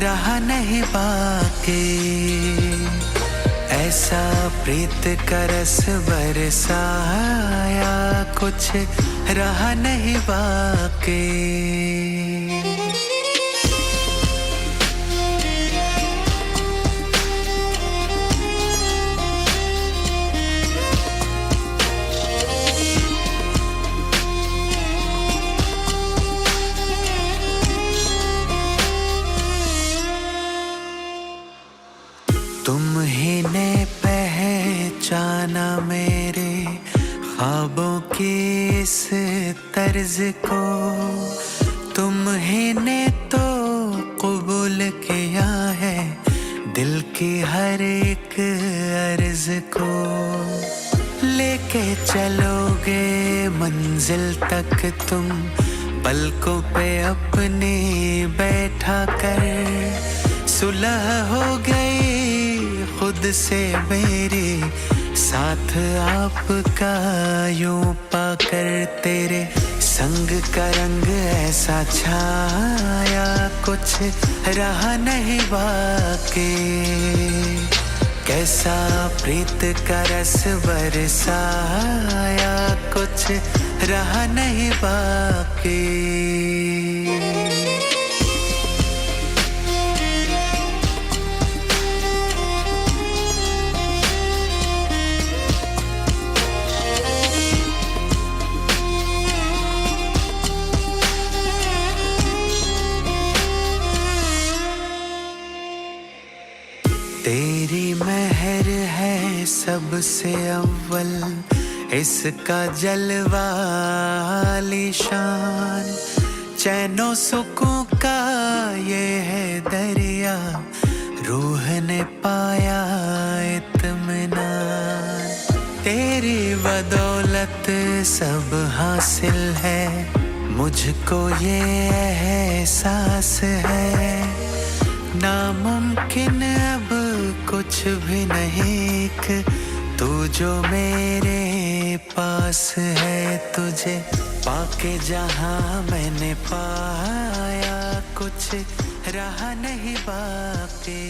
रहा नहीं बाकी, ऐसा प्रीत का रस बरसाया, कुछ रहा नहीं बाकी। तुम्ही ने पहचाना मेरे ख्वाबों की इस तर्ज को, तुम्ही ने तो कबूल किया है दिल की हर एक अर्ज को। लेके चलोगे मंजिल तक तुम पलकों पे अपनी बैठा कर, सुलह हो गई खुद से मेरी, साथ आपका यूं पाकर, तेरे संग का रंग ऐसा छाया, कुछ रहा नहीं बाकी। कैसा प्रीत का रस बरसाया, कुछ रहा नहीं बाकी। तेरी मेहर है सबसे अव्वल, इसका जलवा आलीशान, चैनो सुकून का ये है दरिया, रूह ने पाया इत्मीनान। तेरी बदौलत सब हासिल है, मुझको ये एहसास है, नामुमकिन अब कुछ भी नहीं, तू जो मेरे पास है, तुझे पाके जहां मैंने पाया, कुछ रहा नहीं बाकी।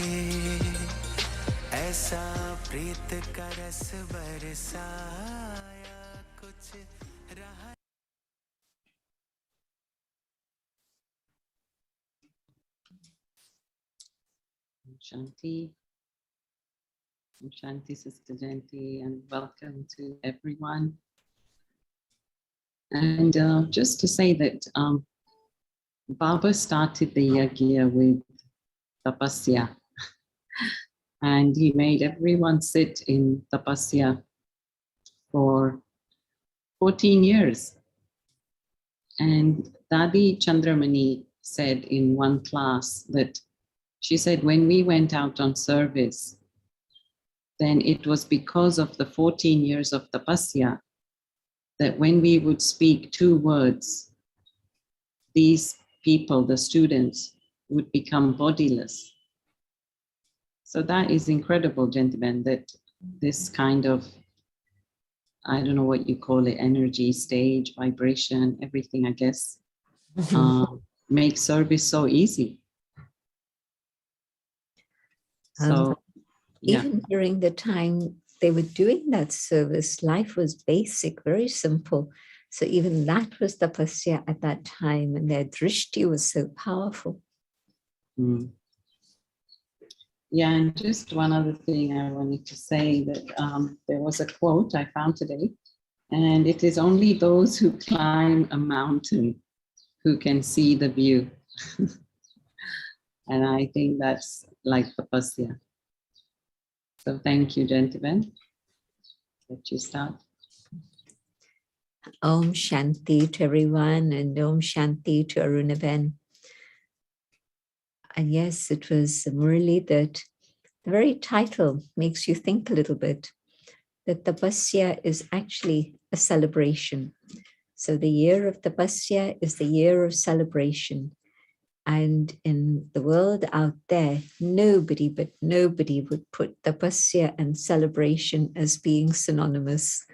ऐसा प्रीत का रस बरसाया, कुछ रहा। Shanti. Shanti, Sister Jayanti, and welcome to everyone. And just to say that Baba started the yagya with tapasya, and he made everyone sit in tapasya for 14 years. And Dadi Chandramani said in one class that she said, when we went out on service, then it was because of the 14 years of tapasya that when we would speak 2 words, these people, the students, would become bodiless. So that is incredible, gentlemen, that this kind of, I don't know what you call it, energy, stage, vibration, everything, I guess, makes service so easy. So, even during the time they were doing that service, life was basic, very simple. So even that was tapasya at that time, and their drishti was so powerful. Mm. Yeah, and just one other thing I wanted to say, that there was a quote I found today, and it is only those who climb a mountain who can see the view. And I think that's like tapasya. So thank you, gentlemen. Let you start. Om Shanti to everyone, and Om Shanti to Arunaben. And yes, it was Murli that the very title makes you think a little bit, that tapasya is actually a celebration. So the year of tapasya is the year of celebration. And in the world out there, nobody would put tapasya and celebration as being synonymous.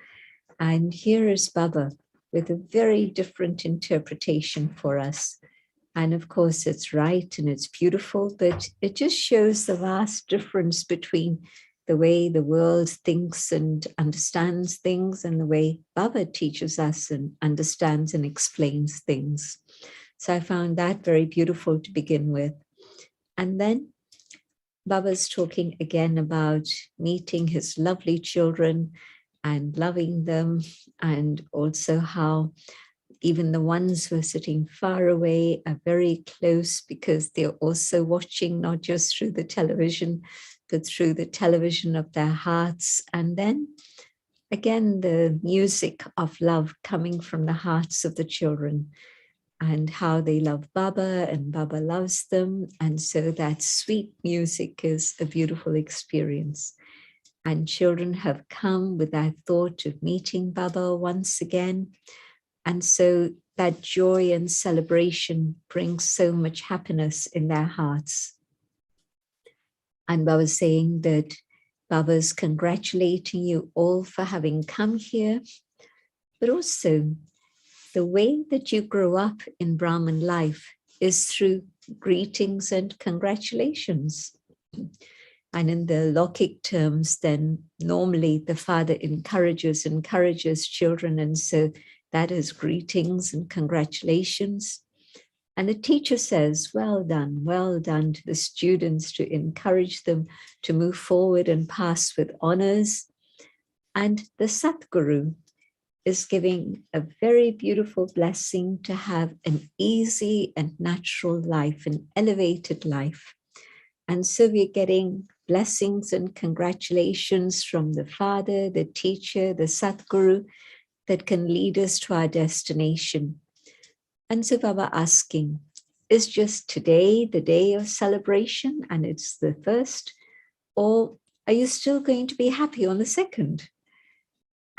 And here is Baba with a very different interpretation for us, And of course, it's right and it's beautiful, but it just shows the vast difference between the way the world thinks and understands things and the way Baba teaches us and understands and explains things. So I found that very beautiful to begin with. And then Baba's talking again about meeting his lovely children and loving them, and also how even the ones who are sitting far away are very close because they're also watching not just through the television, but through the television of their hearts. And then again, the music of love coming from the hearts of the children and how they love Baba and Baba loves them. And so that sweet music is a beautiful experience. And children have come with that thought of meeting Baba once again. And so that joy and celebration brings so much happiness in their hearts. And Baba's saying that Baba's congratulating you all for having come here, but also the way that you grow up in Brahman life is through greetings and congratulations. And in the Lokik terms, then normally the father encourages children. And so that is greetings and congratulations. And the teacher says, well done to the students, to encourage them to move forward and pass with honors. And the Satguru is giving a very beautiful blessing to have an easy and natural life, an elevated life. And so we're getting blessings and congratulations from the father, the teacher, the Satguru that can lead us to our destination. And so Baba asking, is just today the day of celebration and it's the first, or are you still going to be happy on the second?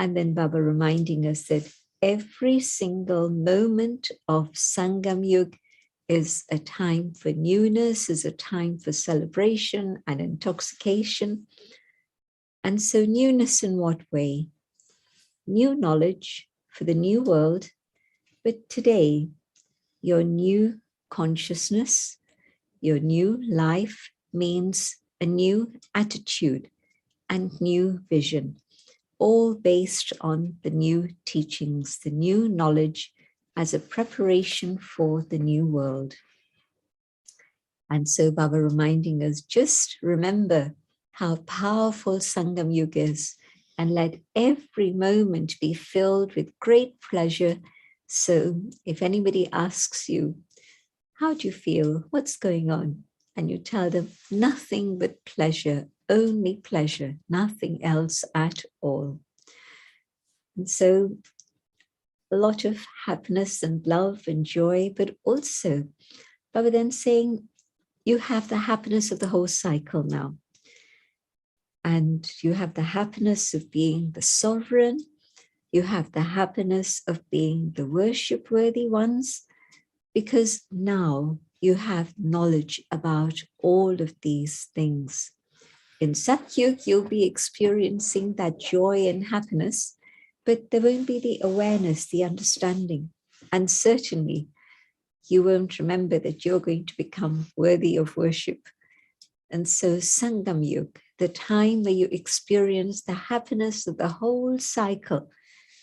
And then Baba reminding us that every single moment of Sangam Yug is a time for newness, is a time for celebration and intoxication. And so newness in what way? New knowledge for the new world, but today, your new consciousness, your new life means a new attitude and new vision, all based on the new teachings, the new knowledge as a preparation for the new world. And so Baba reminding us, just remember how powerful Sangam Yuga is, and let every moment be filled with great pleasure. So if anybody asks you, how do you feel? What's going on? And you tell them, nothing but pleasure, only pleasure, nothing else at all. And so a lot of happiness and love and joy, but also Baba then saying, you have the happiness of the whole cycle now. And you have the happiness of being the sovereign. You have the happiness of being the worship-worthy ones, because now you have knowledge about all of these things. In Satyug, you'll be experiencing that joy and happiness, but there won't be the awareness, the understanding. And certainly, you won't remember that you're going to become worthy of worship. And so Sangam Yug, the time where you experience the happiness of the whole cycle,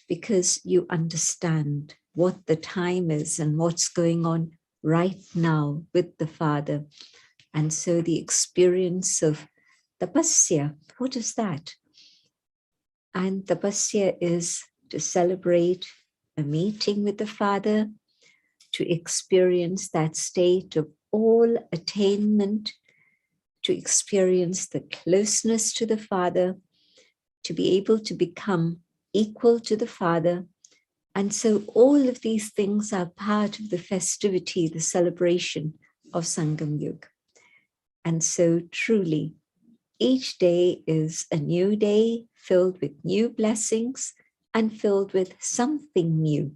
because you understand what the time is and what's going on right now with the Father. And so the experience of tapasya, what is that? And tapasya is to celebrate a meeting with the Father, to experience that state of all attainment, to experience the closeness to the Father, to be able to become equal to the Father. And so all of these things are part of the festivity, the celebration of Sangam Yug. And so truly, each day is a new day filled with new blessings and filled with something new.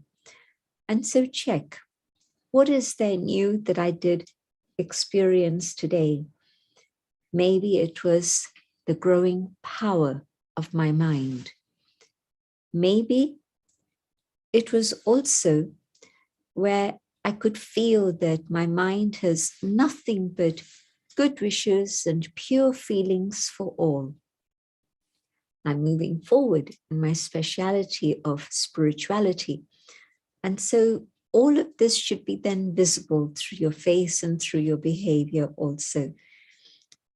And so check, what is there new that I did experience today? Maybe it was the growing power of my mind. Maybe it was also where I could feel that my mind has nothing but good wishes and pure feelings for all. I'm moving forward in my speciality of spirituality. And so all of this should be then visible through your face and through your behavior also.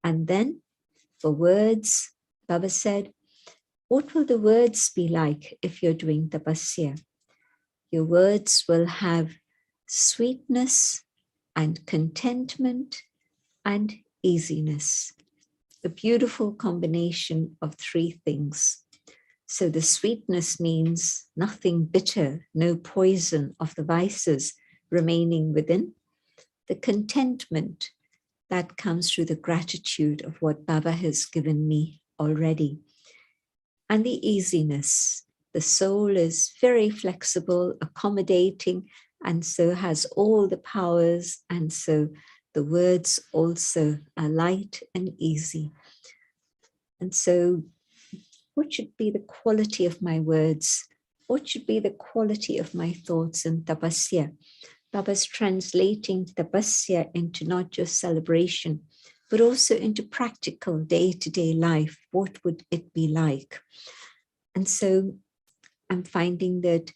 And then for words, Baba said, what will the words be like if you're doing tapasya? Your words will have sweetness and contentment and easiness. A beautiful combination of three things. So the sweetness means nothing bitter, no poison of the vices remaining within. The contentment, that comes through the gratitude of what Baba has given me already. And the easiness, the soul is very flexible, accommodating, and so has all the powers, and so the words also are light and easy. And so what should be the quality of my words? What should be the quality of my thoughts in tapasya? Baba's translating tapasya into not just celebration, but also into practical day-to-day life. What would it be like? And so I'm finding that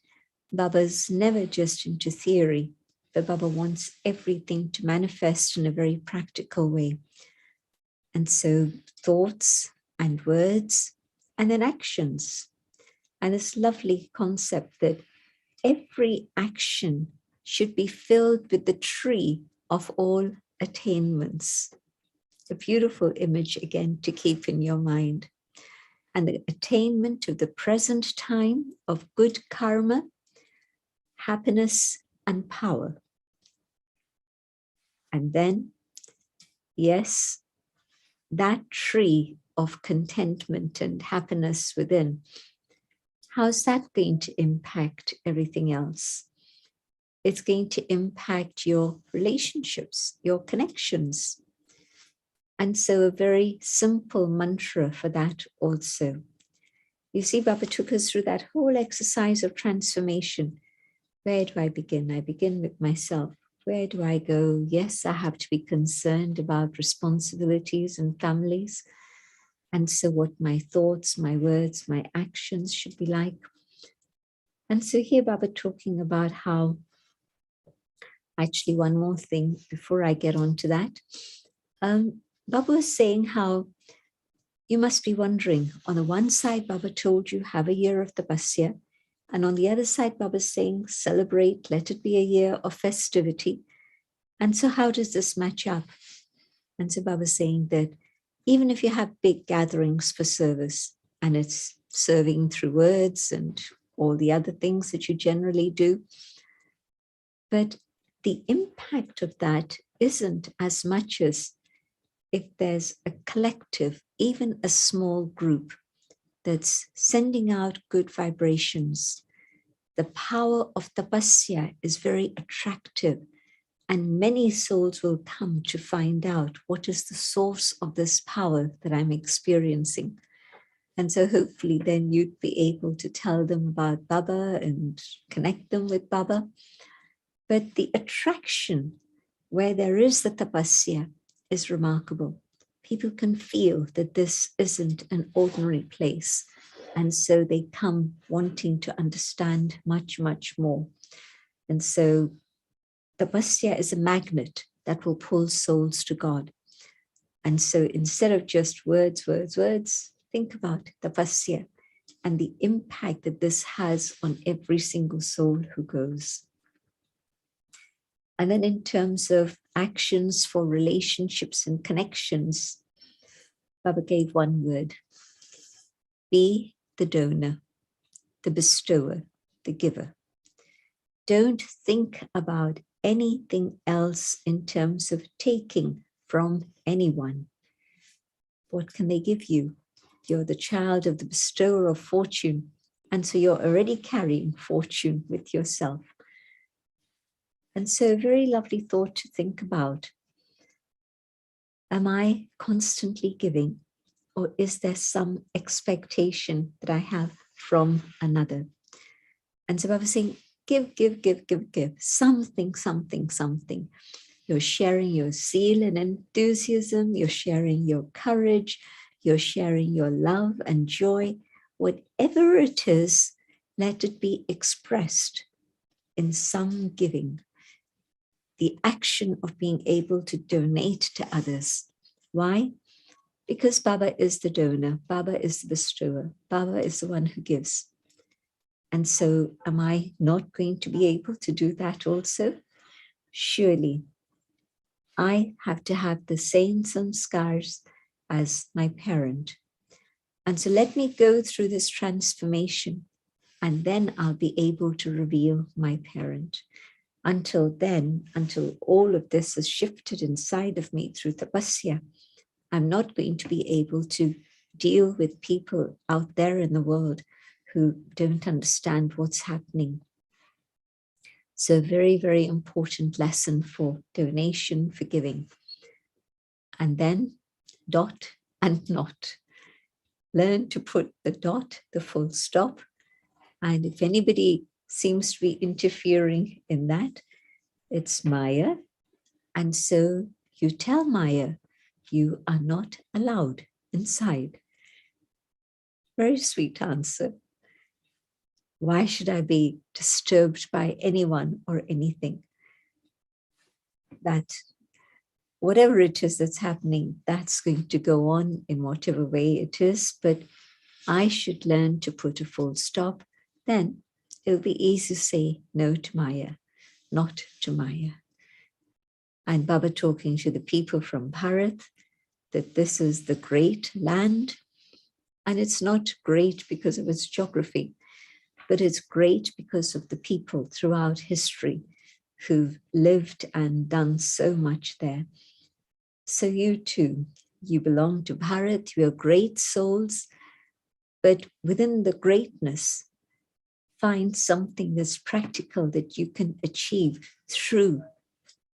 Baba's never just into theory, but Baba wants everything to manifest in a very practical way. And so thoughts and words and then actions. And this lovely concept that every action should be filled with the tree of all attainments. A beautiful image again to keep in your mind. And the attainment of the present time of good karma, happiness and power. And then, yes, that tree of contentment and happiness within, how's that going to impact everything else? It's going to impact your relationships, your connections. And so a very simple mantra for that also. You see, Baba took us through that whole exercise of transformation. Where do I begin? I begin with myself. Where do I go? Yes, I have to be concerned about responsibilities and families. And so what my thoughts, my words, my actions should be like. And so here Baba talking about how, actually one more thing before I get on to that. Baba was saying how you must be wondering, on the one side, Baba told you have a year of tapasya. And on the other side, Baba's saying, celebrate, let it be a year of festivity. And so how does this match up? And so Baba's saying that even if you have big gatherings for service, and it's serving through words and all the other things that you generally do, but the impact of that isn't as much as if there's a collective, even a small group that's sending out good vibrations. The power of tapasya is very attractive, and many souls will come to find out what is the source of this power that I'm experiencing. And so hopefully then you'd be able to tell them about Baba and connect them with Baba. But the attraction where there is the tapasya is remarkable. People can feel that this isn't an ordinary place. And so they come wanting to understand much, much more. And so tapasya is a magnet that will pull souls to God. And so instead of just words, words, words, think about tapasya and the impact that this has on every single soul who goes. And then in terms of actions for relationships and connections, Baba gave one word: be the donor, the bestower, the giver. Don't think about anything else in terms of taking from anyone. What can they give you? You're the child of the bestower of fortune, and so you're already carrying fortune with yourself. And so a very lovely thought to think about. Am I constantly giving, or is there some expectation that I have from another? And so I was saying, give, give, give, give, give, something, something, something. You're sharing your zeal and enthusiasm, you're sharing your courage, you're sharing your love and joy. Whatever it is, let it be expressed in some giving. The action of being able to donate to others. Why? Because Baba is the donor, Baba is the bestower, Baba is the one who gives. And so am I not going to be able to do that also? Surely. I have to have the same samskars as my parent. And so let me go through this transformation, and then I'll be able to reveal my parent. Until then, until all of this is shifted inside of me through tapasya, I'm not going to be able to deal with people out there in the world who don't understand what's happening. So very, very important lesson for donation, for giving. And then dot and not. Learn to put the dot, the full stop. And if anybody seems to be interfering in that, it's Maya. And so you tell Maya, you are not allowed inside. Very sweet answer. Why should I be disturbed by anyone or anything? That whatever it is that's happening, that's going to go on in whatever way it is, but I should learn to put a full stop. Then it'll be easy to say no to Maya, not to Maya. And Baba talking to the people from Bharat, that this is the great land, and it's not great because of its geography, but it's great because of the people throughout history who've lived and done so much there. So you too, you belong to Bharat, you are great souls, but within the greatness, find something that's practical that you can achieve through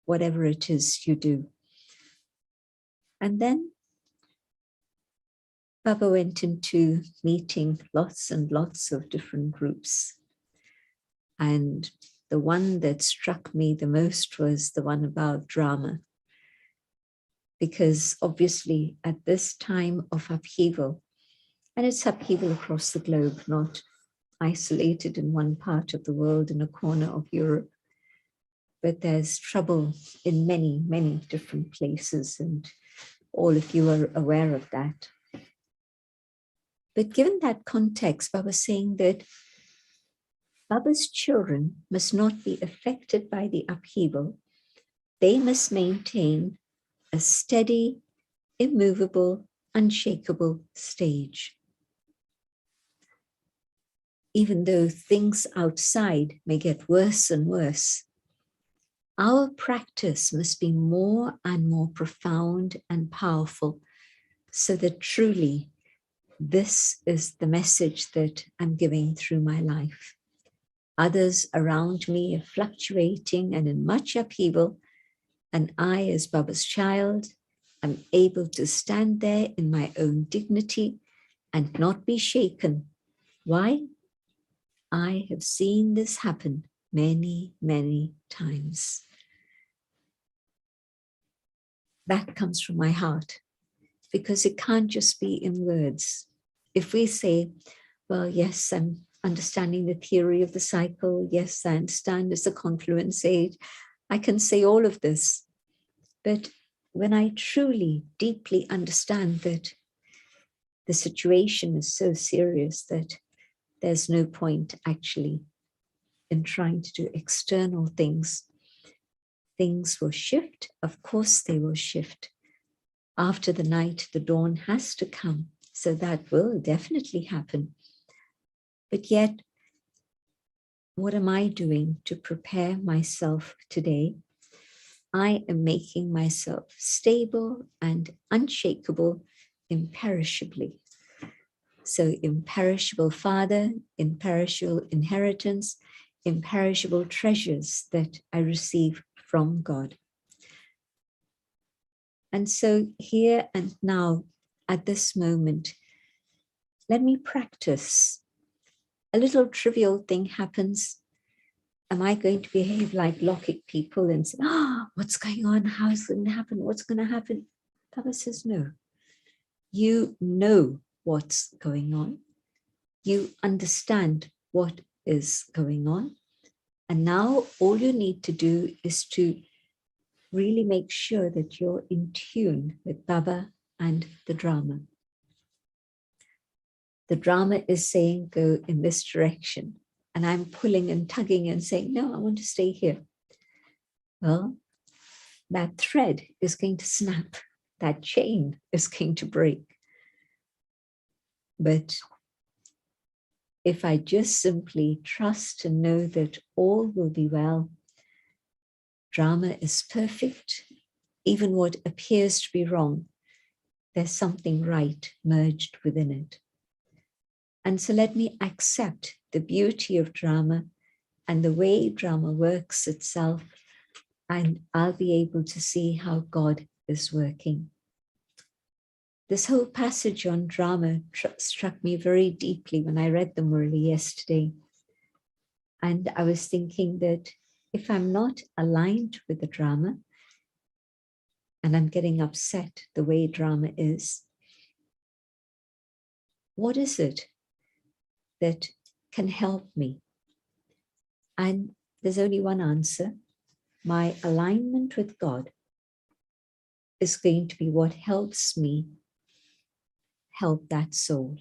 whatever it is you do. And then Baba went into meeting lots and lots of different groups. And the one that struck me the most was the one about drama. Because obviously at this time of upheaval, and it's upheaval across the globe, not isolated in one part of the world in a corner of Europe, but there's trouble in many, many different places, and all of you are aware of that. But given that context, Baba was saying that Baba's children must not be affected by the upheaval. They must maintain a steady, immovable, unshakable stage. Even though things outside may get worse and worse, our practice must be more and more profound and powerful, so that truly this is the message that I'm giving through my life. Others around me are fluctuating and in much upheaval, and I, as Baba's child, am able to stand there in my own dignity and not be shaken. Why? I have seen this happen many, many times. That comes from my heart, because it can't just be in words. If we say, well, yes, I'm understanding the theory of the cycle. Yes, I understand it's a confluence age. I can say all of this. But when I truly, deeply understand that the situation is so serious that there's no point actually in trying to do external things, things will shift. Of course, they will shift. After the night, the dawn has to come. So that will definitely happen. But yet, what am I doing to prepare myself today? I am making myself stable and unshakable imperishably. So imperishable Father, imperishable inheritance, imperishable treasures that I receive from God. And so here and now, at this moment, let me practice. A little trivial thing happens. am I going to behave like Lokik people and say, oh, what's going on? How is it going to happen? What's going to happen? Baba says, no. You know what's going on. You understand what is going on. And now all you need to do is to really make sure that you're in tune with Baba and the drama. The drama is saying, go in this direction. And I'm pulling and tugging and saying, no, I want to stay here. Well, that thread is going to snap. That chain is going to break. But if I just simply trust and know that all will be well, drama is perfect, even what appears to be wrong, there's something right merged within it. And so let me accept the beauty of drama and the way drama works itself, and I'll be able to see how God is working. This whole passage on drama struck me very deeply when I read the Murli yesterday. And I was thinking that if I'm not aligned with the drama, and I'm getting upset the way drama is, what is it that can help me? And there's only one answer. My alignment with God is going to be what helps me help that soul.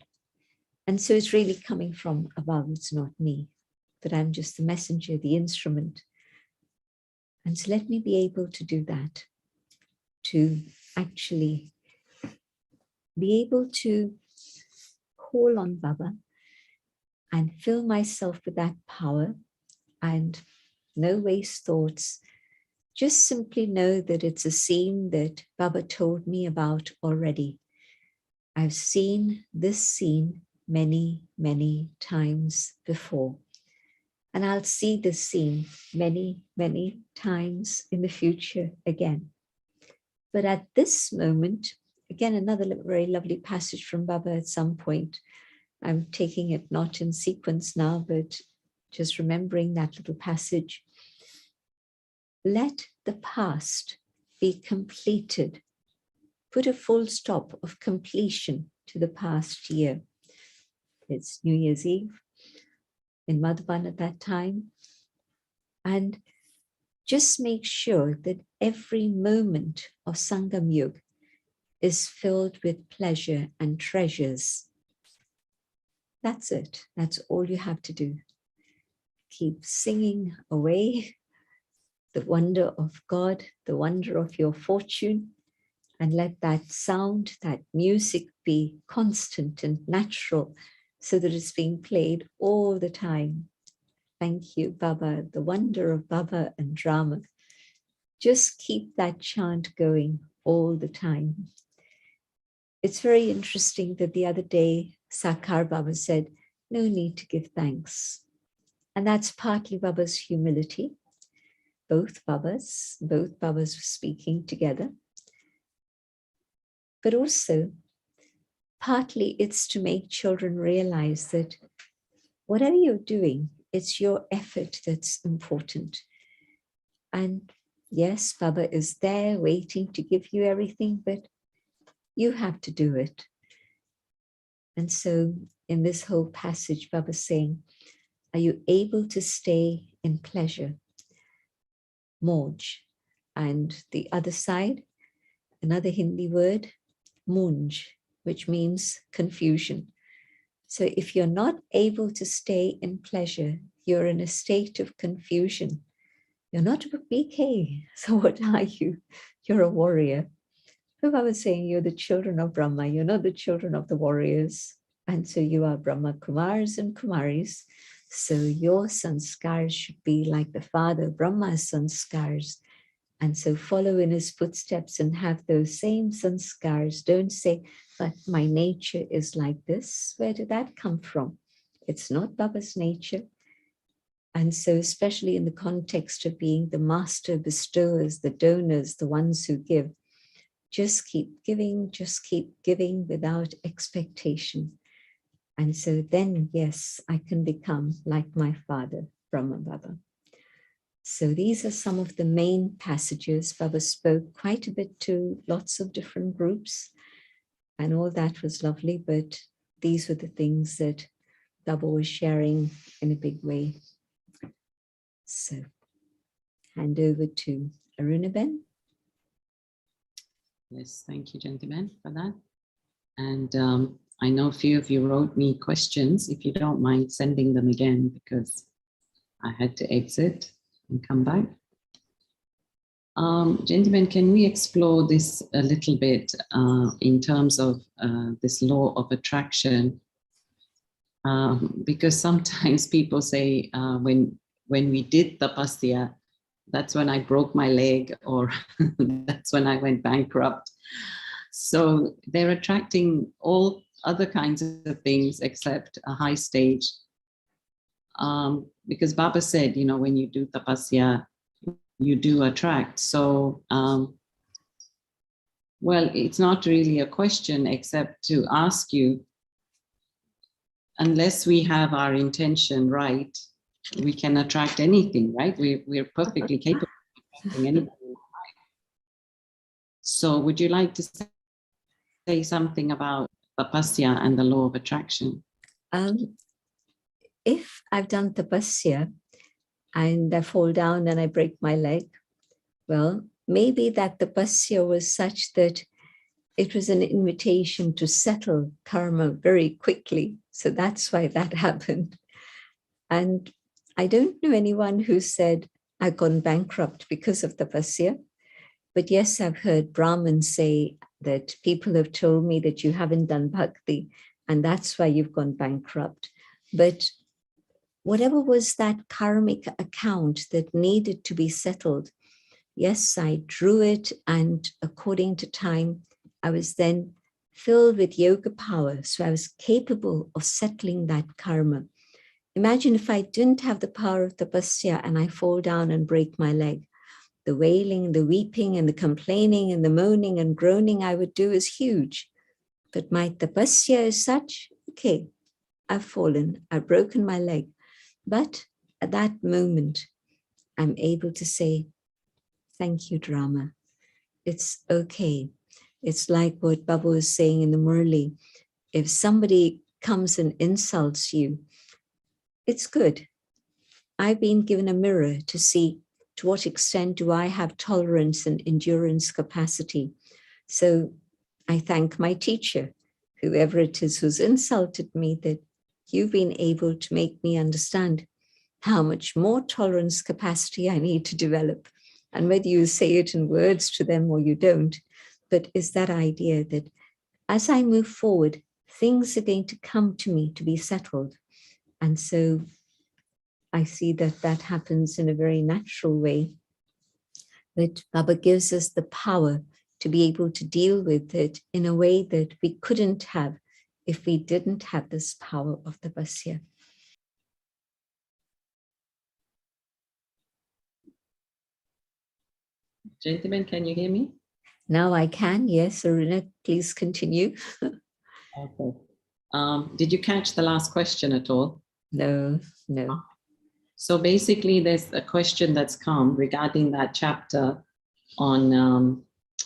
And so it's really coming from above. It's not me, but I'm just the messenger, the instrument. And so let me be able to do that, to actually be able to call on Baba and fill myself with that power and no waste thoughts. Just simply know that it's a scene that Baba told me about already. I've seen this scene many, many times before. And I'll see this scene many, many times in the future again. But at this moment, again, another very lovely passage from Baba at some point. I'm taking it not in sequence now, but just remembering that little passage. Let the past be completed. Put a full stop of completion to the past year. It's New Year's Eve in Madhuban at that time. And just make sure that every moment of Sangam Yug is filled with pleasure and treasures. That's it. That's all you have to do. Keep singing away the wonder of God, the wonder of your fortune, and let that sound, that music be constant and natural so that it's being played all the time. Thank you, Baba, the wonder of Baba and drama. Just keep that chant going all the time. It's very interesting that the other day, Sakar Baba said, no need to give thanks. And that's partly Baba's humility. Both Babas were speaking together. But also, partly it's to make children realize that whatever you're doing, it's your effort that's important. And yes, Baba is there waiting to give you everything, but you have to do it. And so in this whole passage, Baba's saying, are you able to stay in pleasure? Moj. And the other side, another Hindi word, munj, which means confusion. So if you're not able to stay in pleasure, you're in a state of confusion. You're not a BK. So what are you? You're a warrior. So I was saying you're the children of Brahma. You're not the children of the warriors. And so you are Brahma Kumars and Kumaris. So your sanskars should be like the father Brahma's sanskars. And so follow in his footsteps and have those same sanskars. Don't say, but my nature is like this. Where did that come from? It's not Baba's nature. And so especially in the context of being the master bestowers, the donors, the ones who give, just keep giving without expectation. And so then, yes, I can become like my father, Brahma Baba. So these are some of the main passages. Baba spoke quite a bit to lots of different groups, and all that was lovely, but these were the things that Baba was sharing in a big way. So hand over to Arunaben. Yes, thank you, gentlemen, for that. And I know a few of you wrote me questions. If you don't mind sending them again, because I had to exit and come back. Gentlemen, can we explore this a little bit in terms of this law of attraction? Because sometimes people say when we did tapasya, that's when I broke my leg, or that's when I went bankrupt. So they're attracting all other kinds of things except a high stage. Because Baba said, you know, when you do tapasya, you do attract. So, well, it's not really a question except to ask you, unless we have our intention right, we can attract anything, right? We're perfectly capable of attracting anything. So would you like to say something about tapasya and the law of attraction? If I've done tapasya and I fall down and I break my leg, well, maybe that tapasya was such that it was an invitation to settle karma very quickly. So that's why that happened. And I don't know anyone who said, I've gone bankrupt because of tapasya. But yes, I've heard Brahmins say that people have told me that you haven't done bhakti, and that's why you've gone bankrupt. But whatever was that karmic account that needed to be settled, yes, I drew it, and according to time, I was then filled with yoga power. So I was capable of settling that karma. Imagine if I didn't have the power of tapasya and I fall down and break my leg. The wailing, the weeping, and the complaining, and the moaning and groaning I would do is huge. But my tapasya is such, okay, I've fallen, I've broken my leg. But at that moment, I'm able to say, thank you, drama. It's okay. It's like what Baba was saying in the Murli. If somebody comes and insults you, it's good. I've been given a mirror to see to what extent do I have tolerance and endurance capacity. So I thank my teacher, whoever it is who's insulted me, that you've been able to make me understand how much more tolerance capacity I need to develop. And whether you say it in words to them or you don't, but is that idea that as I move forward, things are going to come to me to be settled. And so I see that that happens in a very natural way, that Baba gives us the power to be able to deal with it in a way that we couldn't have if we didn't have this power of tapasya. Gentlemen, can you hear me? Now I can, yes, Aruna, please continue. Okay. Did you catch the last question at all? No. So basically, there's a question that's come regarding that chapter on,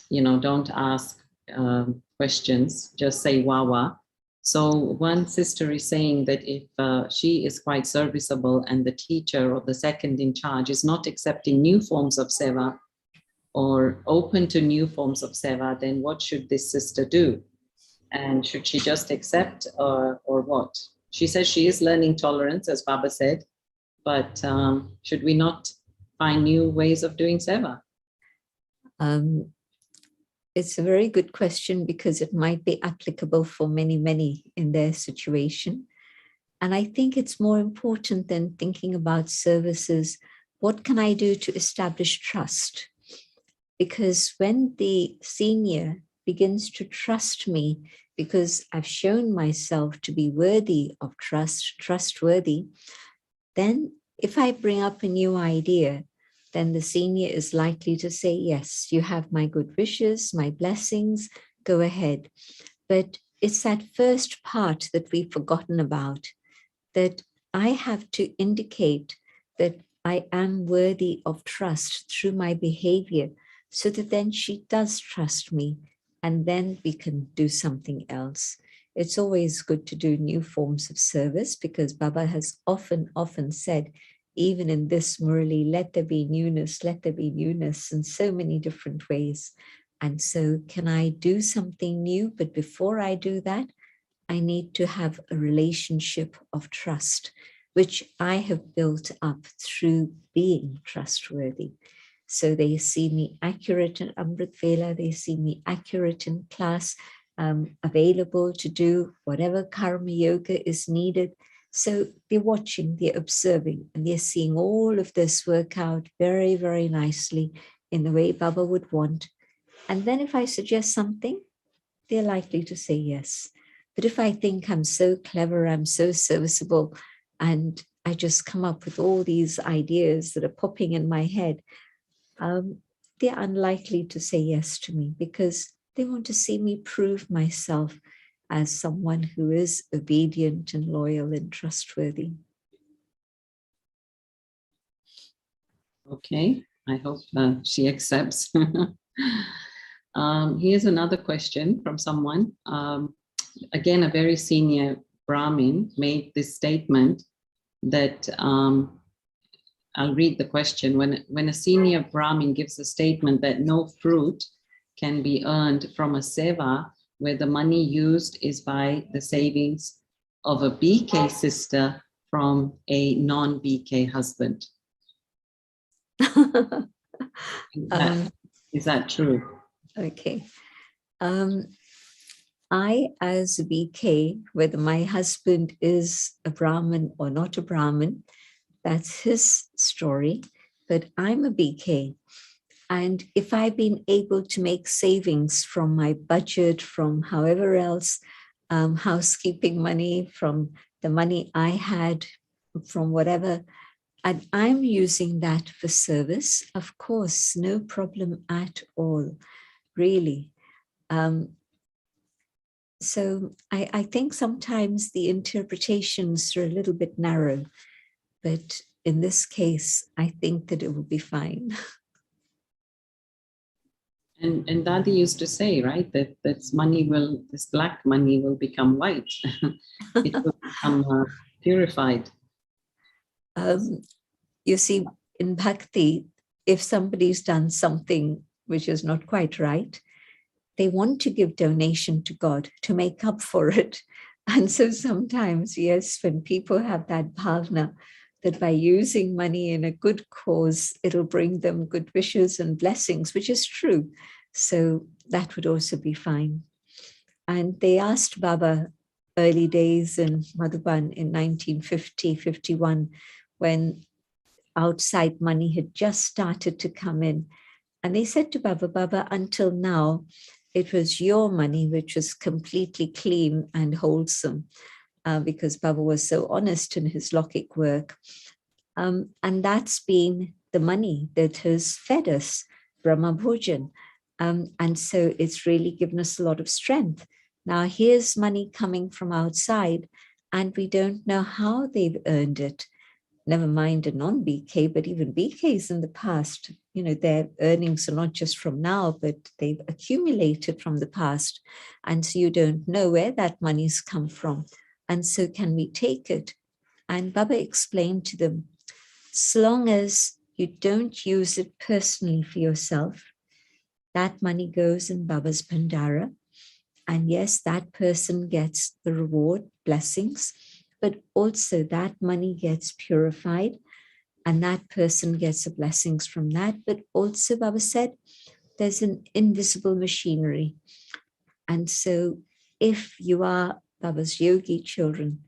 don't ask questions, just say wawa. So one sister is saying that if she is quite serviceable and the teacher or the second in charge is not accepting new forms of seva or open to new forms of seva, then what should this sister do? And should she just accept or what? She says she is learning tolerance, as Baba said, but should we not find new ways of doing seva? It's a very good question because it might be applicable for many, many in their situation. And I think it's more important than thinking about services. What can I do to establish trust? Because when the senior begins to trust me, because I've shown myself to be worthy of trust, trustworthy, then if I bring up a new idea, then the senior is likely to say, yes, you have my good wishes, my blessings, go ahead. But it's that first part that we've forgotten about, that I have to indicate that I am worthy of trust through my behavior, so that then she does trust me, and then we can do something else. It's always good to do new forms of service, because Baba has often said, even in this Murli, let there be newness in so many different ways. And so can I do something new? But before I do that, I need to have a relationship of trust, which I have built up through being trustworthy. So they see me accurate in Amrit Vela, they see me accurate in class, available to do whatever karma yoga is needed. So they're watching, they're observing, and they're seeing all of this work out very, very nicely in the way Baba would want. And then if I suggest something, they're likely to say yes. But if I think I'm so clever, I'm so serviceable, and I just come up with all these ideas that are popping in my head, they're unlikely to say yes to me, because they want to see me prove myself as someone who is obedient and loyal and trustworthy. Okay, I hope she accepts. Here's another question from someone. Again, a very senior Brahmin made this statement that, I'll read the question. When a senior Brahmin gives a statement that no fruit can be earned from a seva, where the money used is by the savings of a BK sister from a non-BK husband. Is that true? Okay. I, as a BK, whether my husband is a Brahmin or not a Brahmin, that's his story, but I'm a BK. And if I've been able to make savings from my budget, from however else, housekeeping money, from the money I had, from whatever, and I'm using that for service, of course, no problem at all, really. So I think sometimes the interpretations are a little bit narrow, but in this case, I think that it will be fine. And Dadi used to say, right, that this black money will become white. It will become purified. You see, in bhakti, if somebody's done something which is not quite right, they want to give donation to God to make up for it. And so sometimes, yes, when people have that bhavna, that by using money in a good cause, it'll bring them good wishes and blessings, which is true. So that would also be fine. And they asked Baba early days in Madhuban in 1950, 51, when outside money had just started to come in. And they said to Baba, Baba, until now, it was your money which was completely clean and wholesome, because Baba was so honest in his Lokik work. And that's been the money that has fed us, Brahma Bhojan. And so it's really given us a lot of strength. Now here's money coming from outside, and we don't know how they've earned it. Never mind a non-BK, but even BKs in the past, their earnings are not just from now, but they've accumulated from the past. And so you don't know where that money's come from. And so can we take it? And Baba explained to them, as long as you don't use it personally for yourself, that money goes in Baba's Pandara. And yes, that person gets the reward, blessings, but also that money gets purified and that person gets the blessings from that. But also, Baba said, there's an invisible machinery. And so if you are Baba's yogi children,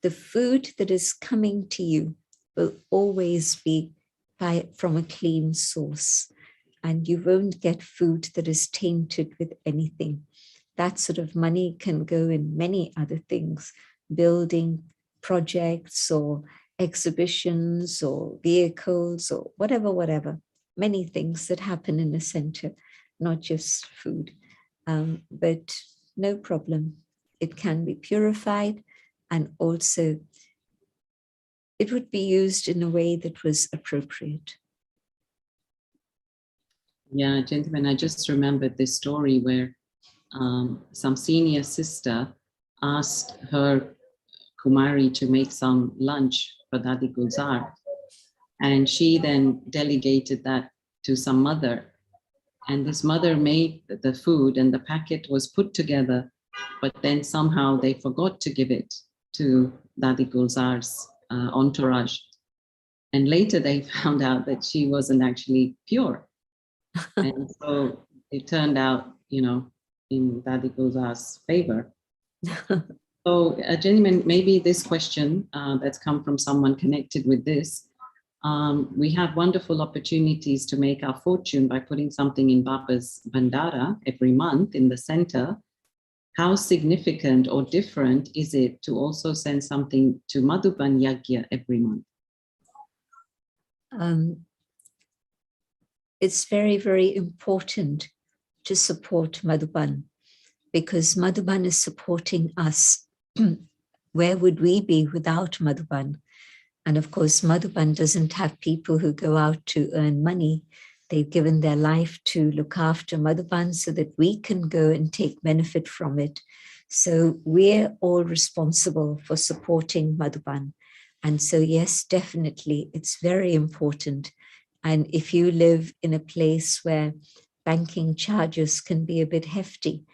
the food that is coming to you will always be from a clean source. And you won't get food that is tainted with anything. That sort of money can go in many other things, building projects or exhibitions or vehicles or whatever, many things that happen in a center, not just food. But no problem. It can be purified, and also it would be used in a way that was appropriate. Yeah, gentlemen, I just remembered this story where some senior sister asked her Kumari to make some lunch for Dadi Gulzar. And she then delegated that to some mother. And this mother made the food and the packet was put together, but then somehow they forgot to give it to Dadi Gulzar's entourage. And later they found out that she wasn't actually pure. And so it turned out, you know, in Dadi Gulzar's favor. So, gentlemen, maybe this question that's come from someone connected with this, we have wonderful opportunities to make our fortune by putting something in Baba's Bandara every month in the center. How significant or different is it to also send something to Madhuban yagya every month? It's very, very important to support Madhuban, because Madhuban is supporting us. Where would we be without Madhuban? And of course, Madhuban doesn't have people who go out to earn money. They've given their life to look after Madhuban so that we can go and take benefit from it. So we're all responsible for supporting Madhuban. And so, yes, definitely, it's very important. And if you live in a place where banking charges can be a bit hefty,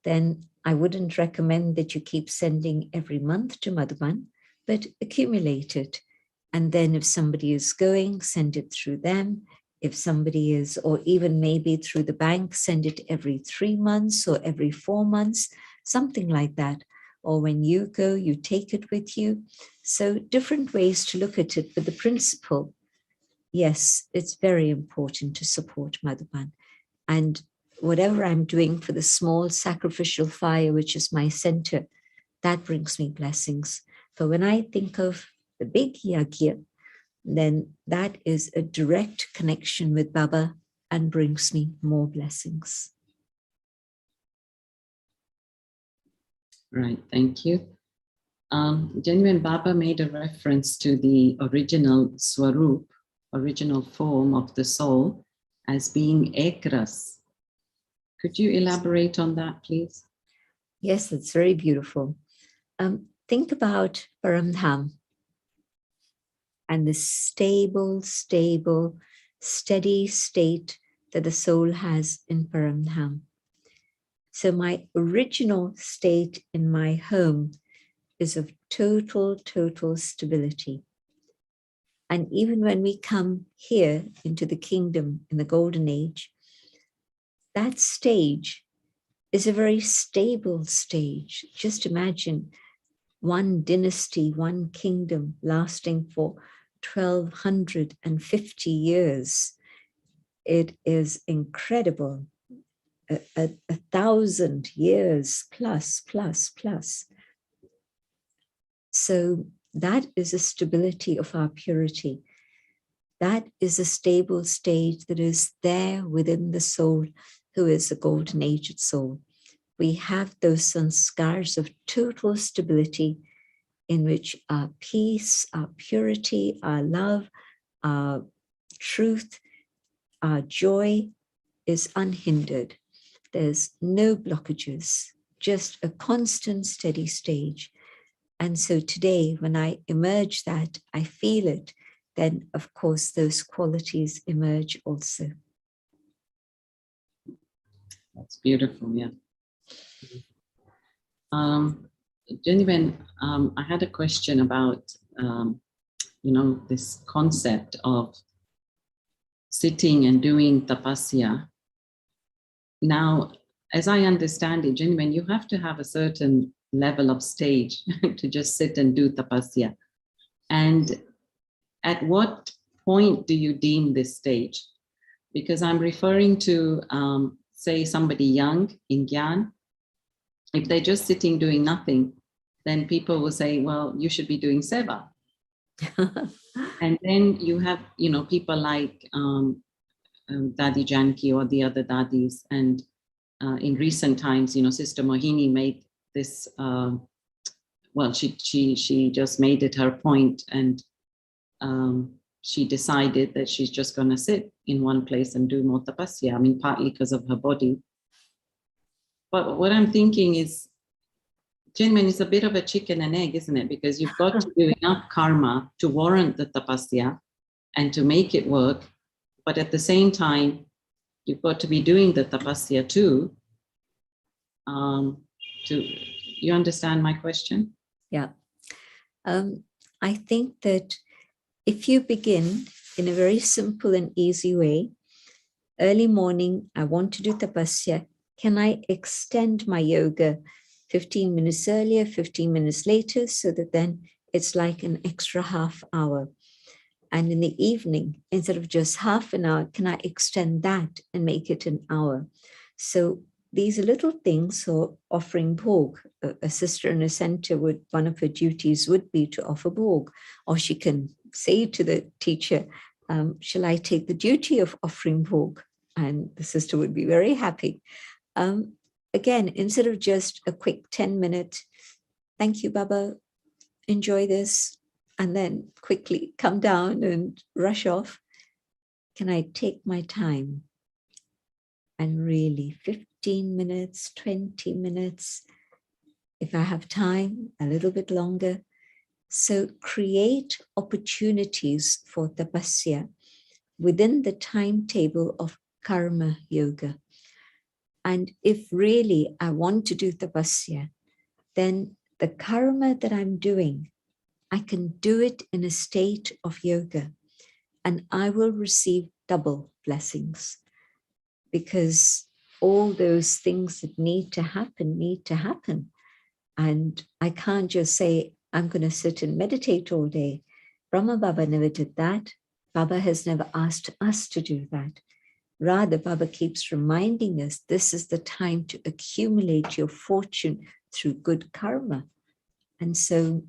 then I wouldn't recommend that you keep sending every month to Madhuban, but accumulate it. And then if somebody is going, send it through them. If somebody is, or even maybe through the bank, send it every 3 months or every 4 months, something like that. Or when you go, you take it with you. So different ways to look at it, but the principle, yes, it's very important to support Madhuban. And whatever I'm doing for the small sacrificial fire, which is my center, that brings me blessings. But when I think of the big yagya, then that is a direct connection with Baba and brings me more blessings. Right, thank you. Genuine Baba made a reference to the original swarup, original form of the soul, as being ekras. Could you elaborate on that, please? Yes, it's very beautiful. Think about Paramdham and the stable, steady state that the soul has in Paramdham. So my original state in my home is of total stability. And even when we come here into the kingdom in the golden age, that stage is a very stable stage. Just imagine one dynasty, one kingdom lasting for 1250 years. It is incredible. 1,000 years plus. So that is a stability of our purity. That is a stable state that is there within the soul, who is a golden aged soul. We have those sanskars of total stability in which our peace, our purity, our love, our truth, our joy is unhindered. There's no blockages, just a constant steady stage. And so today, when I emerge that, I feel it, then of course those qualities emerge also. That's beautiful, yeah. Genevieve, I had a question about, this concept of sitting and doing tapasya. Now, as I understand it, Genevieve, you have to have a certain level of stage to just sit and do tapasya. And at what point do you deem this stage? Because I'm referring to, say, somebody young in Gyan. If they're just sitting doing nothing, then people will say, well, you should be doing seva. And then you have, people like Dadi Janki or the other Dadis. And in recent times, Sister Mohini made this, she just made it her point. And she decided that she's just going to sit in one place and do more tapasya. I mean, partly because of her body. But what I'm thinking is, gentlemen, it's a bit of a chicken and egg, isn't it? Because you've got to do enough karma to warrant the tapasya and to make it work. But at the same time, you've got to be doing the tapasya too. You understand my question? Yeah. I think that if you begin in a very simple and easy way, early morning, I want to do tapasya. Can I extend my yoga 15 minutes earlier, 15 minutes later, so that then it's like an extra half hour? And in the evening, instead of just half an hour, can I extend that and make it an hour? So these are little things. So offering bhog, a sister in a center would, one of her duties would be to offer bhog, or she can say to the teacher, shall I take the duty of offering bhog? And the sister would be very happy. Again, instead of just a quick 10-minute, thank you, Baba, enjoy this, and then quickly come down and rush off, can I take my time and really 15 minutes, 20 minutes, if I have time, a little bit longer. So create opportunities for tapasya within the timetable of karma yoga. And if really I want to do tapasya, then the karma that I'm doing, I can do it in a state of yoga, and I will receive double blessings, because all those things that need to happen. And I can't just say, I'm going to sit and meditate all day. Brahma Baba never did that. Baba has never asked us to do that. Rather, Baba keeps reminding us, this is the time to accumulate your fortune through good karma. And so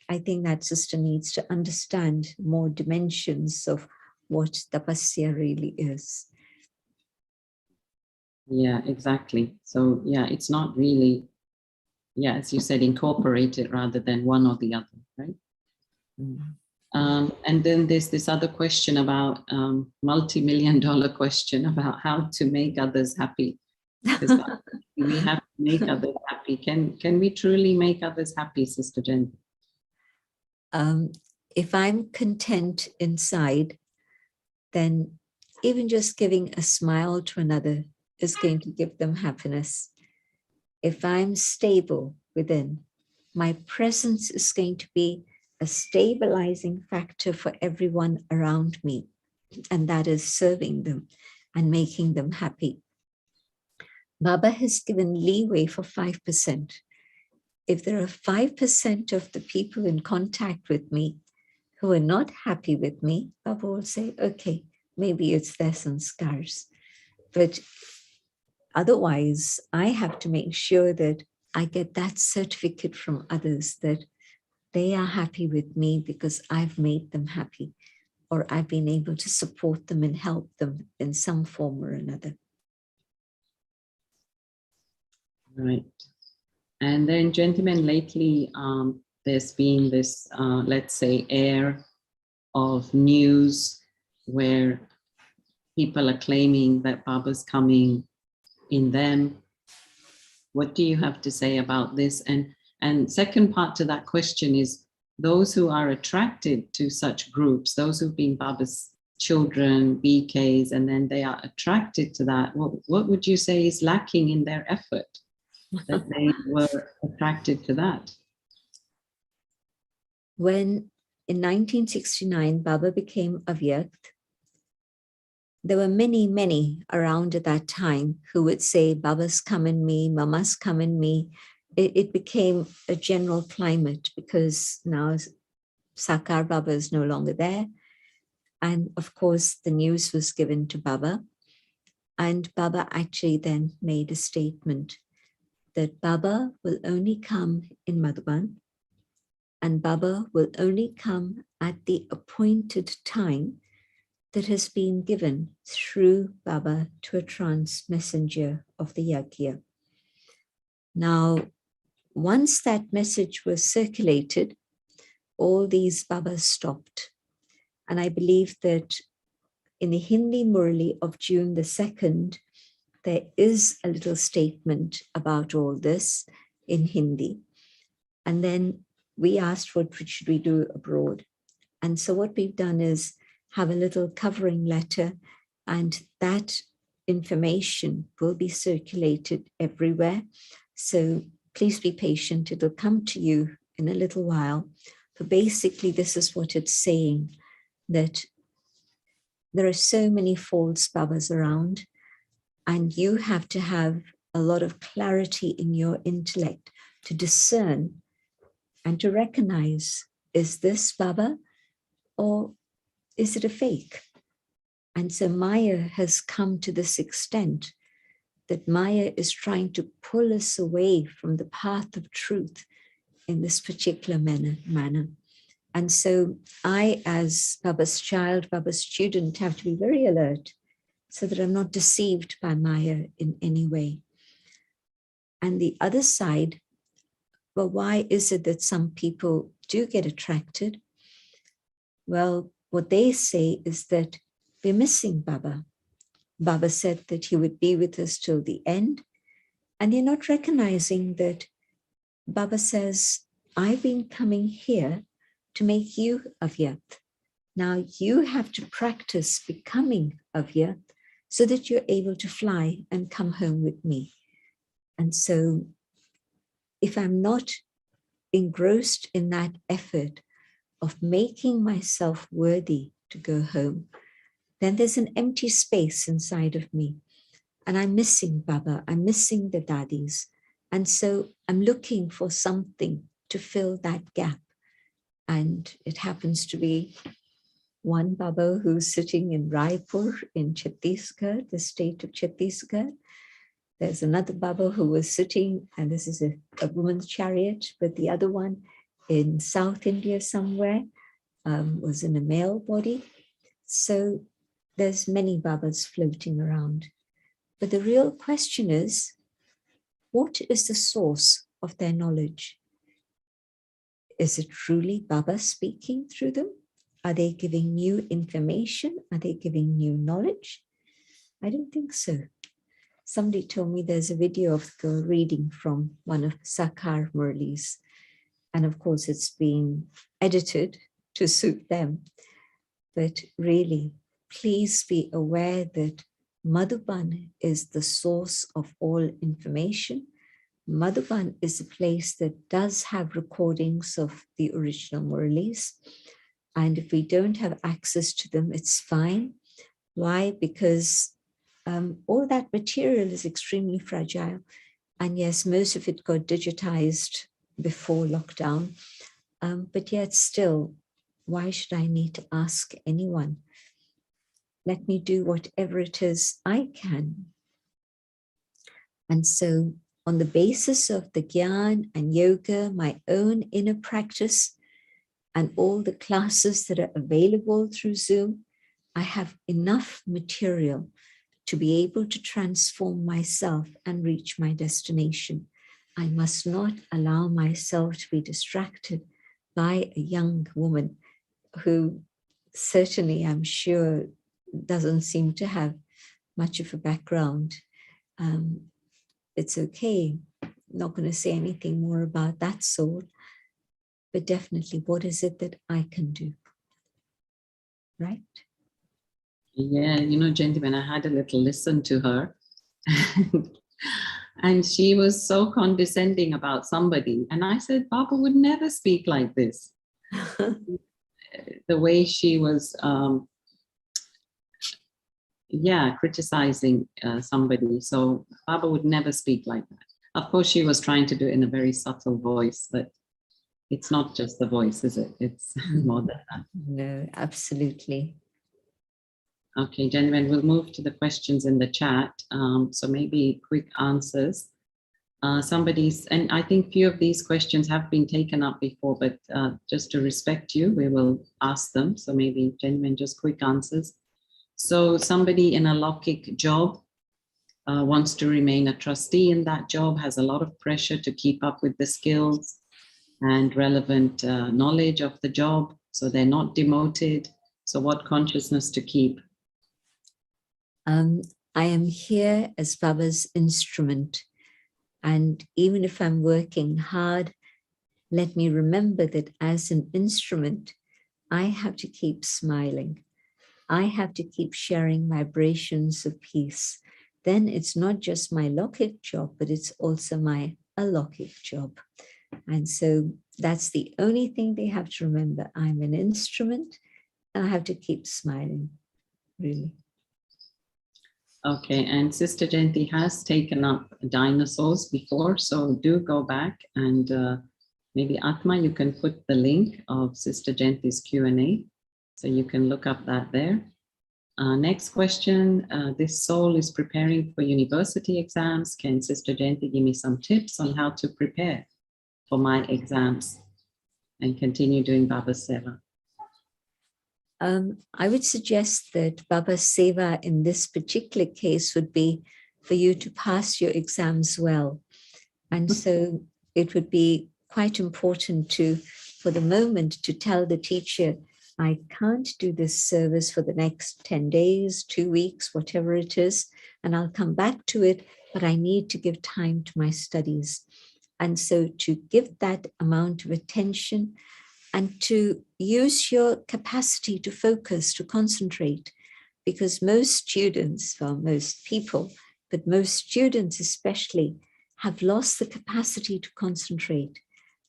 I think that sister needs to understand more dimensions of what tapasya really is. Yeah, exactly. So yeah, it's not really, yeah, as you said, incorporate it rather than one or the other, right? And then there's this other question about multi-million-dollar question about how to make others happy. Because we have to make others happy. Can we truly make others happy, Sister Jen? If I'm content inside, then even just giving a smile to another is going to give them happiness. If I'm stable within, my presence is going to be a stabilizing factor for everyone around me, and that is serving them and making them happy. Baba has given leeway for 5%. If there are 5% of the people in contact with me who are not happy with me, Baba will say, okay, maybe it's their sanskars. But otherwise, I have to make sure that I get that certificate from others that they are happy with me because I've made them happy, or I've been able to support them and help them in some form or another. Right. And then, gentlemen, lately there's been this, let's say, air of news where people are claiming that Baba's coming in them. What do you have to say about this? And second part to that question is, those who are attracted to such groups, those who've been Baba's children, BKs, and then they are attracted to that, what would you say is lacking in their effort that they were attracted to that? When in 1969, Baba became Avyakt, there were many around at that time who would say, Baba's come in me, Mama's come in me. It became a general climate because now Sakar Baba is no longer there. And of course, the news was given to Baba. And Baba actually then made a statement that Baba will only come in Madhuban, and Baba will only come at the appointed time that has been given through Baba to a trance messenger of the yagya. Now, once that message was circulated, all these Babas stopped And I believe that in the Hindi Murli of June the 2nd, there is a little statement about all this in Hindi. And then we asked what should we do abroad. And so what we've done is have a little covering letter, and that information will be circulated everywhere. So please be patient. It'll come to you in a little while. But basically, this is what it's saying, that there are so many false babas around, and you have to have a lot of clarity in your intellect to discern and to recognize, is this baba or is it a fake? And so Maya has come to this extent that Maya is trying to pull us away from the path of truth in this particular manner. And so I, as Baba's child, Baba's student, have to be very alert so that I'm not deceived by Maya in any way. And the other side, well, why is it that some people do get attracted? Well, what they say is that we're missing Baba. Baba said that he would be with us till the end. And they're not recognizing that Baba says, I've been coming here to make you Avyakt. Now you have to practice becoming Avyakt so that you're able to fly and come home with me. And so if I'm not engrossed in that effort of making myself worthy to go home, then there's an empty space inside of me. And I'm missing Baba, I'm missing the Dadis. And so I'm looking for something to fill that gap. And it happens to be one Baba who's sitting in Raipur in Chhattisgarh, the state of Chhattisgarh. There's another Baba who was sitting, and this is a woman's chariot, but the other one in South India somewhere was in a male body. So there's many Babas floating around. But the real question is, what is the source of their knowledge? Is it truly Baba speaking through them? Are they giving new information? Are they giving new knowledge? I don't think so. Somebody told me there's a video of the girl reading from one of Sakar Murlis. And of course, it's been edited to suit them. But really, please be aware that Madhuban is the source of all information. Madhuban is a place that does have recordings of the original Murlis. And if we don't have access to them, it's fine. Why? Because all that material is extremely fragile. And yes, most of it got digitized before lockdown. But yet still, why should I need to ask anyone? Let me do whatever it is I can. And so on the basis of the Gyan and Yoga, my own inner practice, and all the classes that are available through Zoom, I have enough material to be able to transform myself and reach my destination. I must not allow myself to be distracted by a young woman who certainly, I'm sure, doesn't seem to have much of a background. It's okay. I'm not going to say anything more about that sort, but definitely, what is it that I can do? Right? Yeah, Jayanti, when I had a little listen to her, and she was so condescending about somebody. And I said, Baba would never speak like this. The way she was, criticizing somebody. So Baba would never speak like that. Of course, she was trying to do it in a very subtle voice, but it's not just the voice, is it? It's more than that. No, absolutely. Okay, gentlemen, we'll move to the questions in the chat. So maybe quick answers. And I think few of these questions have been taken up before, but just to respect you, we will ask them. So maybe, gentlemen, just quick answers. So somebody in a Lokik job wants to remain a trustee in that job, has a lot of pressure to keep up with the skills and relevant knowledge of the job, so they're not demoted. So what consciousness to keep? I am here as Baba's instrument. And even if I'm working hard, let me remember that as an instrument, I have to keep smiling. I have to keep sharing vibrations of peace. Then it's not just my Lokik job, but it's also my alokik job. And so that's the only thing they have to remember. I'm an instrument and I have to keep smiling, really. Okay, and Sister Jayanti has taken up dinosaurs before, so do go back and maybe Atma, you can put the link of Sister Jayanti's Q&A, so you can look up that there. Next question, this soul is preparing for university exams. Can Sister Jayanti give me some tips on how to prepare for my exams and continue doing Baba Seva? I would suggest that Baba Seva in this particular case would be for you to pass your exams well. And so it would be quite important to, for the moment, to tell the teacher, I can't do this service for the next 10 days, 2 weeks, whatever it is, and I'll come back to it, but I need to give time to my studies. And so to give that amount of attention and to use your capacity to focus, to concentrate, because most students, well, most people, but most students especially, have lost the capacity to concentrate.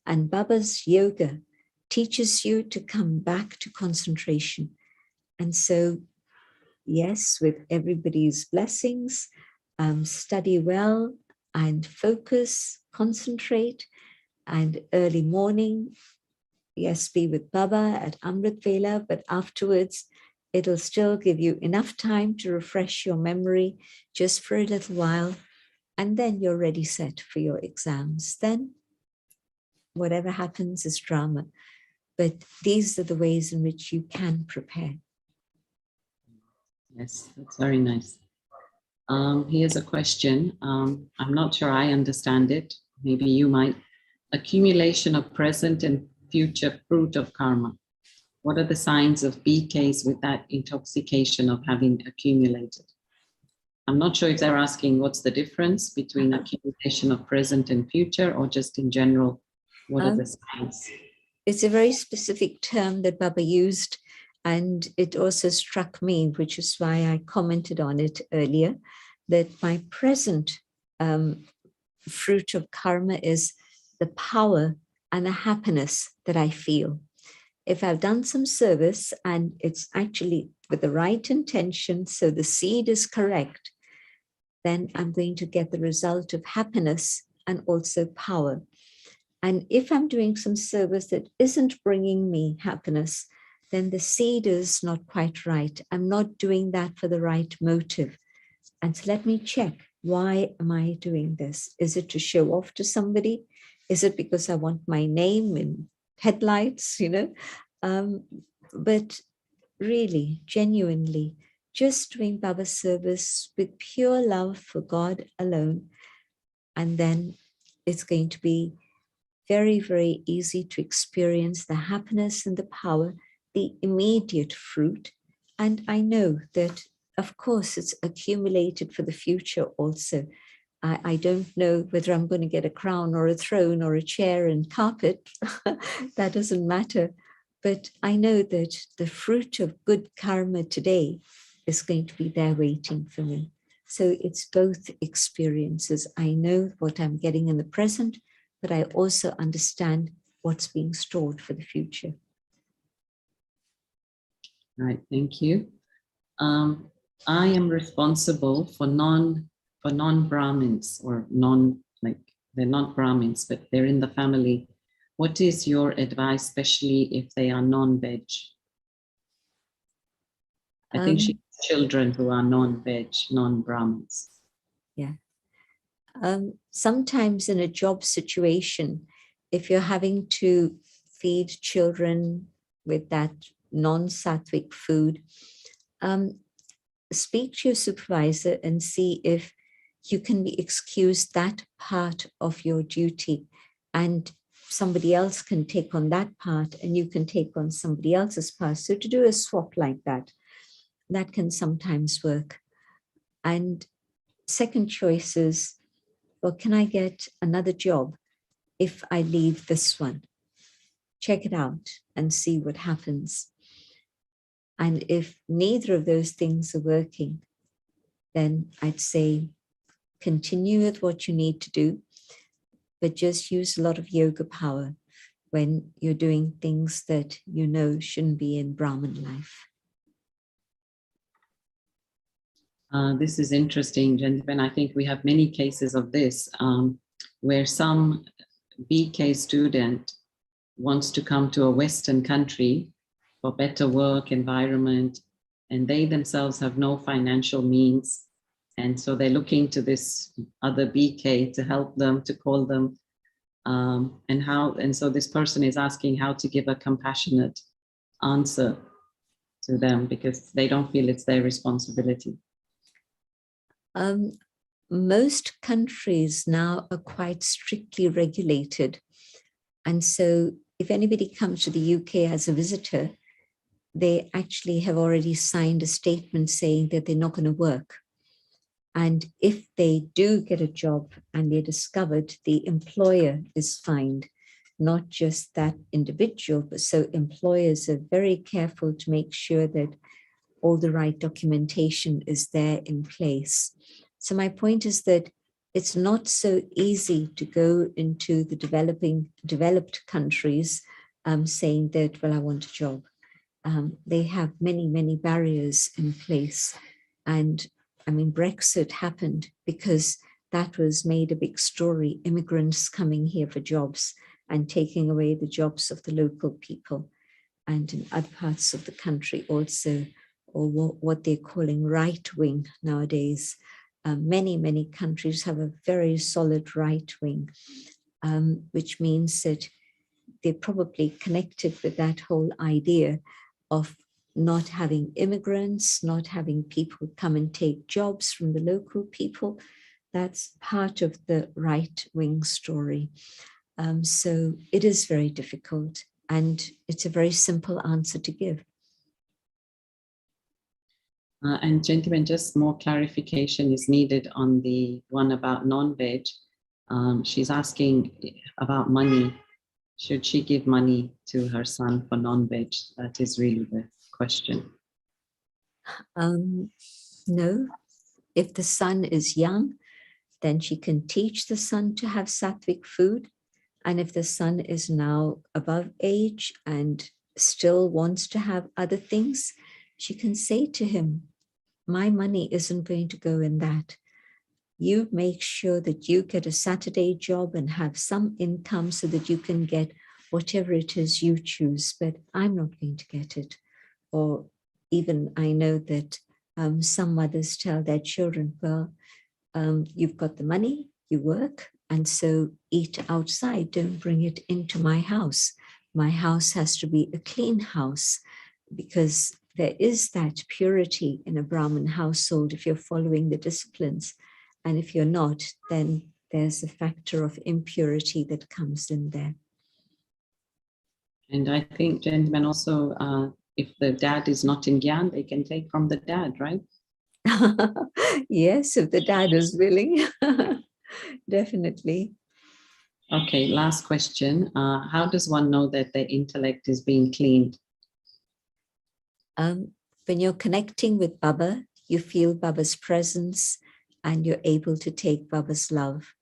And Baba's yoga teaches you to come back to concentration. And so, yes, with everybody's blessings, study well and focus, concentrate, and early morning, yes, be with Baba at Amrit Vela, but afterwards, it'll still give you enough time to refresh your memory just for a little while, and then you're ready set for your exams. Then whatever happens is drama, but these are the ways in which you can prepare. Yes, that's very nice. Here's a question. I'm not sure I understand it. Maybe you might. Accumulation of present and future fruit of karma. What are the signs of BKs with that intoxication of having accumulated? I'm not sure if they're asking what's the difference between accumulation of present and future, or just in general, what are the signs? It's a very specific term that Baba used, and it also struck me, which is why I commented on it earlier, that my present fruit of karma is the power and the happiness that I feel. If I've done some service and it's actually with the right intention, so the seed is correct, then I'm going to get the result of happiness and also power. And if I'm doing some service that isn't bringing me happiness, then the seed is not quite right. I'm not doing that for the right motive. And so let me check, why am I doing this? Is it to show off to somebody? Is it because I want my name in headlights, but really, genuinely, just doing Baba service with pure love for God alone. And then it's going to be very, very easy to experience the happiness and the power, the immediate fruit. And I know that, of course, it's accumulated for the future also. I don't know whether I'm going to get a crown or a throne or a chair and carpet. That doesn't matter. But I know that the fruit of good karma today is going to be there waiting for me. So it's both experiences. I know what I'm getting in the present, but I also understand what's being stored for the future. Right, thank you. I am responsible for non-Brahmins, or they're not Brahmins, but they're in the family. What is your advice, especially if they are non-veg? I think she has children who are non-veg, non-Brahmins. Yeah. Sometimes in a job situation, if you're having to feed children with that non-sattvic food, speak to your supervisor and see if you can be excused that part of your duty. And somebody else can take on that part and you can take on somebody else's part. So to do a swap like that, that can sometimes work. And second choice is, well, can I get another job if I leave this one? Check it out and see what happens. And if neither of those things are working, then I'd say continue with what you need to do, but just use a lot of yoga power when you're doing things that you know shouldn't be in Brahman life. This is interesting, gentlemen. I think we have many cases of this where some BK student wants to come to a Western country for better work environment, and they themselves have no financial means. And so they're looking to this other BK to help them, to call them, and so this person is asking how to give a compassionate answer to them because they don't feel it's their responsibility. Most countries now are quite strictly regulated. And so if anybody comes to the UK as a visitor, they actually have already signed a statement saying that they're not going to work. And if they do get a job and they're discovered, the employer is fined, not just that individual. But so employers are very careful to make sure that all the right documentation is there in place. So my point is that it's not so easy to go into the developed countries saying that, well, I want a job. They have many, many barriers in place. And I mean, Brexit happened because that was made a big story, immigrants coming here for jobs and taking away the jobs of the local people. And in other parts of the country also, or what they're calling right wing nowadays. Many, many countries have a very solid right wing, which means that they're probably connected with that whole idea of not having immigrants, not having people come and take jobs from the local people. That's part of the right wing story. So it is very difficult, and it's a very simple answer to give. And gentlemen, just more clarification is needed on the one about non-veg. She's asking about money. Should she give money to her son for non-veg? That is really the question. No, if the son is young, then she can teach the son to have sattvic food. And if the son is now above age and still wants to have other things, she can say to him, my money isn't going to go in that. You make sure that you get a Saturday job and have some income so that you can get whatever it is you choose, but I'm not going to get it. Or even I know that some mothers tell their children, well, you've got the money, you work, and so eat outside, don't bring it into my house. My house has to be a clean house, because there is that purity in a Brahmin household if you're following the disciplines. And if you're not, then there's a factor of impurity that comes in there. And I think, gentlemen, also, if the dad is not in Gyan, they can take from the dad, right? Yes, if the dad is willing, definitely. Okay, last question. How does one know that their intellect is being cleaned? When you're connecting with Baba, you feel Baba's presence and you're able to take Baba's love.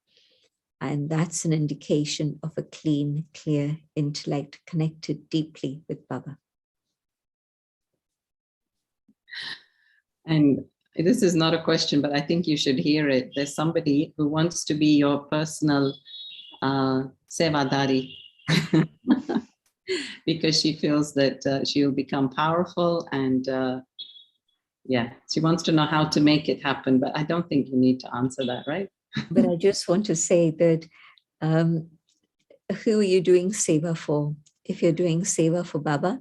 And that's an indication of a clean, clear intellect connected deeply with Baba. And this is not a question, but I think you should hear it. There's somebody who wants to be your personal seva because she feels that she'll become powerful, and yeah, she wants to know how to make it happen, but I don't think you need to answer that, right? But I just want to say that who are you doing seva for? If you're doing seva for Baba,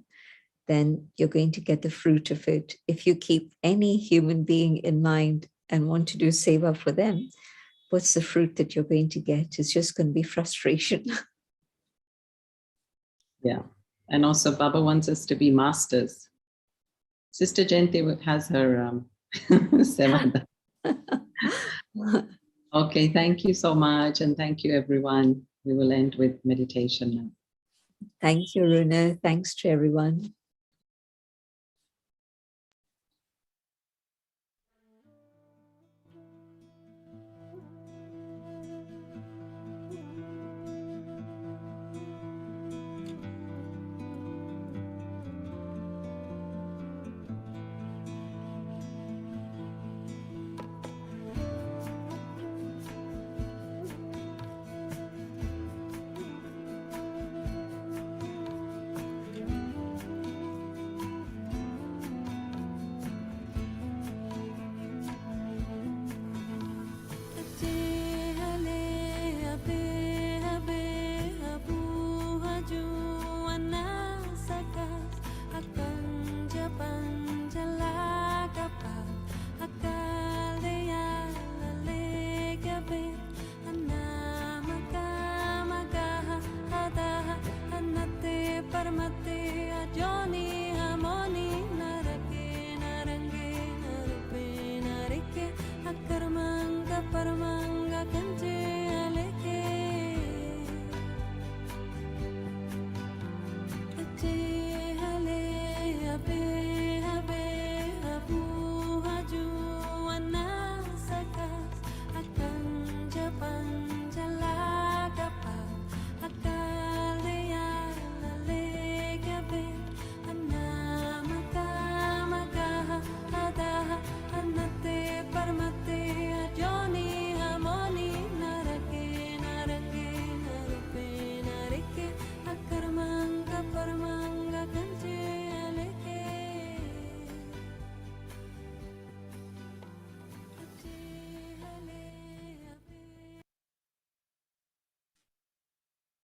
then you're going to get the fruit of it. If you keep any human being in mind and want to do seva for them, what's the fruit that you're going to get? It's just going to be frustration. Yeah. And also Baba wants us to be masters. Sister Jayanti has her seva. Okay, thank you so much. And thank you, everyone. We will end with meditation now. Thank you, Runa. Thanks to everyone.